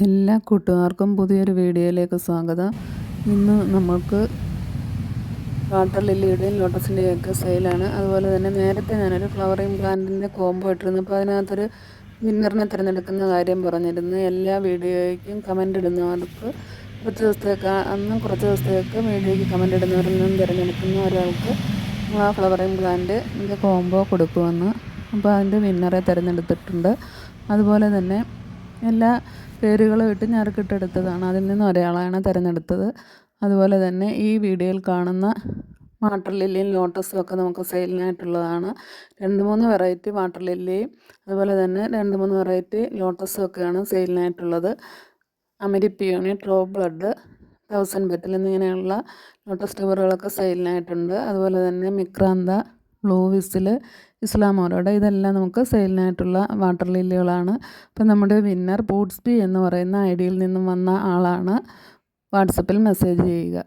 എല്ലാ കൂട്ടുകാർക്കും പുതിയൊരു വീഡിയോയിലേക്ക് സ്വാഗതം. ഇന്ന് നമുക്ക് വാട്ടർ ലില്ലിയുടെയും ലോട്ടസിൻ്റെയൊക്കെ സെയിലാണ്. അതുപോലെ തന്നെ നേരത്തെ ഞാനൊരു ഫ്ലവറിങ് പ്ലാന്റിൻ്റെ കോംബോ ഇട്ടിരുന്നു. അപ്പോൾ അതിനകത്തൊരു വിന്നറിനെ തിരഞ്ഞെടുക്കുന്ന കാര്യം പറഞ്ഞിരുന്നു. എല്ലാ വീഡിയോയ്ക്കും കമൻ്റ് ഇടുന്നവർക്ക് കുറച്ച് ദിവസത്തേക്ക് വീഡിയോയ്ക്ക് കമൻ്റ് ഇടുന്നവരിൽ നിന്നും തിരഞ്ഞെടുക്കുന്ന ഒരാൾക്ക് ആ ഫ്ലവറിങ് പ്ലാന്റിൻ്റെ കോംബോ കൊടുക്കുമെന്ന്. അപ്പോൾ അതിൻ്റെ വിന്നറെ തിരഞ്ഞെടുത്തിട്ടുണ്ട്. അതുപോലെ തന്നെ എല്ലാ പേരുകളും ഇട്ട് ഞറുക്കിട്ടെടുത്തതാണ്. അതിൽ നിന്ന് ഒരാളാണ് തിരഞ്ഞെടുത്തത്. അതുപോലെ തന്നെ ഈ വീഡിയോയിൽ കാണുന്ന വാട്ടർ ലില്ലിയും ലോട്ടസും ഒക്കെ നമുക്ക് സെയിലിനായിട്ടുള്ളതാണ്. 2-3 വെറൈറ്റി വാട്ടർ ലില്ലിയും അതുപോലെ തന്നെ 2-3 വെറൈറ്റി ലോട്ടസും ഒക്കെയാണ് സെയിലിനായിട്ടുള്ളത്. അമരിപ്പിയോണി, ട്രോ ബ്ലഡ്, 1000 പെറ്റൽ എന്നിങ്ങനെയുള്ള ലോട്ടസ് ട്യൂബറുകളൊക്കെ സെയിലിനായിട്ടുണ്ട്. അതുപോലെ തന്നെ മിക്രാന്ത, ബ്ലൂ വിസിൽ, ഇസ്ലാമോറോഡ് ഇതെല്ലാം നമുക്ക് സെയിലിനായിട്ടുള്ള വാട്ടർ ലില്ലികളാണ്. അപ്പം നമ്മുടെ വിന്നർ ബൂട്ട്സ്ബി എന്ന് പറയുന്ന ഐഡിയിൽ നിന്നും വന്ന ആളാണ്. വാട്സപ്പിൽ മെസ്സേജ് ചെയ്യുക.